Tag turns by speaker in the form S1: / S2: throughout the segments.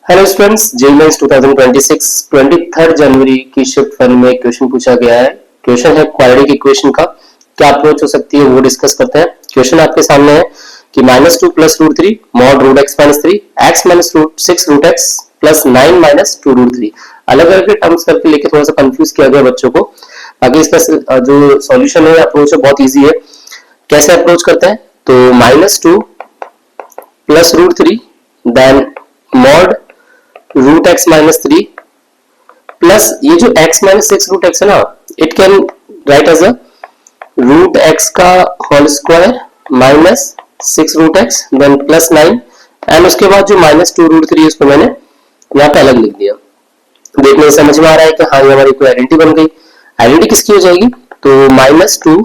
S1: Hello students, JEE mains 2026 23 जनवरी की shift 1 में question पूछा गया है। क्वेश्चन है क्वाड्रेटिक इक्वेशन का क्या अप्रोच हो सकती है वो डिस्कस करते हैं। क्वेश्चन आपके सामने है कि -2 + √3 mod root x - 3 x - 6 root x + 9 - 2 √3 अलग अलग टर्म्स करके लेके थोड़ा सा कंफ्यूज किया गया बच्चों को। बाकी इसका जो सॉल्यूशन है अप्रोच है बहुत इजी है। कैसे अप्रोच करते हैं तो -2 + √3 then mod root x - 3 plus ये जो x - 6 रूट x है ना, it can write as a root x का whole square minus 6 root x then plus 9 and उसके बाद जो -2 √3 उसको मैंने यहाँ पे अलग लिख दिया। देखने से समझ में आ रहा है कि हाँ ये हमारी कोई आइडेंटिटी बन गई। आइडेंटिटी किसकी हो जाएगी तो -2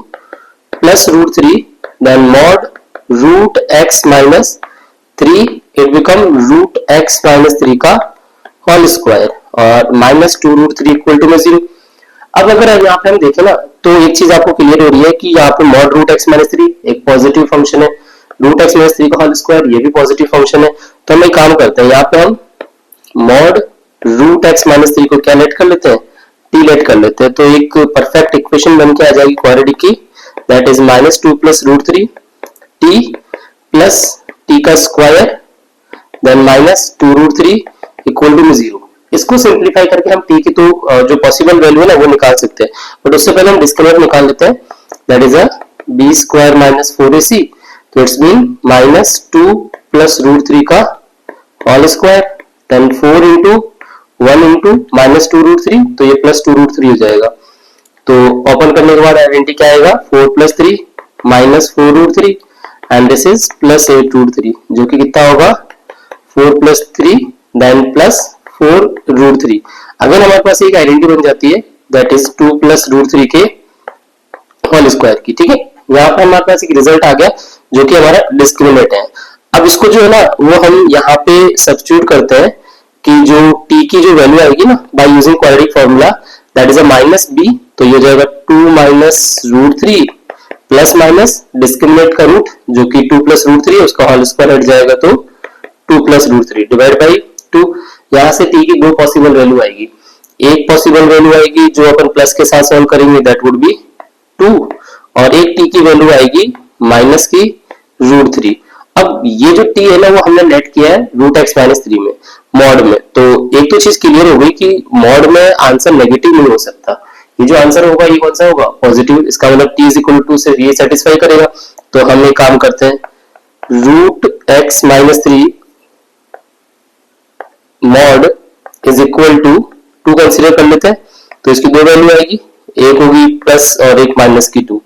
S1: + √3 then mod root x - 3 it become root x - 3 का होल स्क्वायर और -2 √3 इक्वल टू में 0। अब अगर यहाँ पे हम देखें ना तो एक चीज आपको क्लियर हो रही है कि यहाँ पे mod रूट x - 3 एक पॉजिटिव फंक्शन है, रूट x - 3 का होल स्क्वायर ये भी पॉजिटिव फंक्शन है। तो हम एक काम करते हैं, यहाँ पे हम mod रूट x - 3 को क्या लेट कर लेते हैं, t लेट कर लेते हैं। तो एक परफेक्ट इक्वेशन बन के आ जाएगी क्वाड्रेटिक की, that is -2 + √3 t plus t का स्क्वायर देन -2 √3 इक्वल टू 0। इसको सिंप्लीफाई करके हम t की तो जो पॉसिबल वैल्यू है ना वो निकाल सकते हैं, बट उससे पहले हम डिस्क्रिमिनेंट निकाल लेते हैं, दैट इज b² - 4ac। तो इट्स मीन -2 + √3 का होल स्क्वायर देन 4 × 1 × -2 √3, तो ये +2 √3 हो जाएगा। तो ओपन करने के बाद आइडेंटिटी क्या आएगा 4 + 3 -4 √3 एंड दिस इज +8 √3 जो कि कितना होगा 4 + 3 देन +4 √3। अगर हमारे पास एक आइडेंटिटी बन जाती है दैट इज 2 + √3 के होल स्क्वायर की, ठीक है। यहाँ पर हमारे पास एक रिजल्ट आ गया जो कि हमारा डिस्क्रिमिनेंट है। अब इसको जो है ना वो हम यहाँ पे सब्स्टिट्यूट करते हैं कि जो t की जो वैल्यू आएगी ना by using quadratic formula that is a -b, तो ये हो जाएगा 2 - √3 प्लस माइनस डिस्क्रिमिनेंट का रूट जो कि 2 + √3 उसका होल स्क्वायर हट जाएगा तो 2 + √3 डिवाइड बाई 2। यहाँ से t की दो पॉसिबल वैल्यू आएगी, एक पॉसिबल वैल्यू आएगी जो अपन प्लस के साथ सॉल्व करेंगे दैट वुड बी 2 और एक t की वैल्यू आएगी माइनस की √3। अब ये जो t है ना वो हमने लेट किया है रूट x - 3 में मॉड में। तो एक तो चीज क्लियर हो गई कि मॉड में आंसर नेगेटिव नहीं हो सकता, ये जो आंसर होगा ये कौन सा होगा पॉजिटिव, इसका मतलब t = 2 से ये सेटिस्फाई करेगा। तो हम एक काम करते हैं root x - 3 mod is equal to 2 consider कर लेते हैं, तो इसकी दो वैल्यू आएगी, एक होगी प्लस और एक माइनस की 2।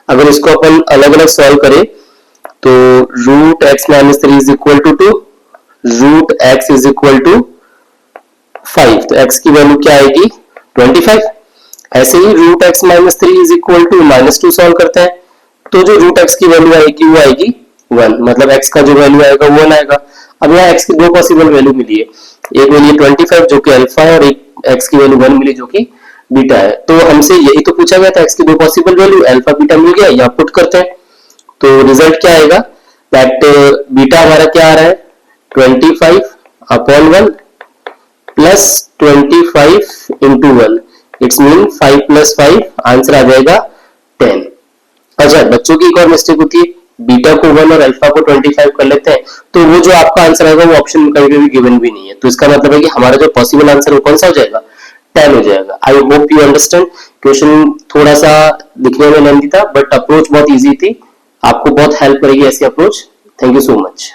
S1: अगर इसको अपन अलग अलग सॉल्व करें तो root x - 3 is equal to 2, root x is equal to 5, तो x की वैल्यू क्या आएगी 25। ऐसे ही root x - 3 is equal to -2 solve करते हैं तो जो रूट x की वैल्यू आएगी वो आएगी 1, मतलब x का जो वैल्यू आएगा वो 1 आएगा। अब यहाँ x की दो पॉसिबल वैल्यू मिली है, एक मिली है 25 जो कि अल्फा है और एक x की वैल्यू 1 मिली जो कि बीटा है। तो हमसे यही तो पूछा गया था, x की दो पॉसिबल वैल्यू अल्फा बीटा मिल गया, यहाँ पुट करते हैं तो रिजल्ट क्या आएगा दैट बीटा हमारा क्या आ रहा है 25/1 प्लस 25 × 1 इट्स मीन 5 + 5 आंसर आ जाएगा 10। अच्छा बच्चों की एक और मिस्टेक होती है, बीटा को 1 और अल्फा को 25 कर लेते हैं तो वो जो आपका आंसर आएगा वो ऑप्शन में कहीं भी गिवन भी नहीं है, तो इसका मतलब है कि हमारा जो पॉसिबल आंसर वो कौन सा हो जाएगा 10 हो जाएगा। I hope you understand. Question थोड़ा सा दिखने में लेंथी था बट अप्रोच बहुत इजी थी, आपको बहुत हेल्प करेगी ऐसी approach. Thank you so much.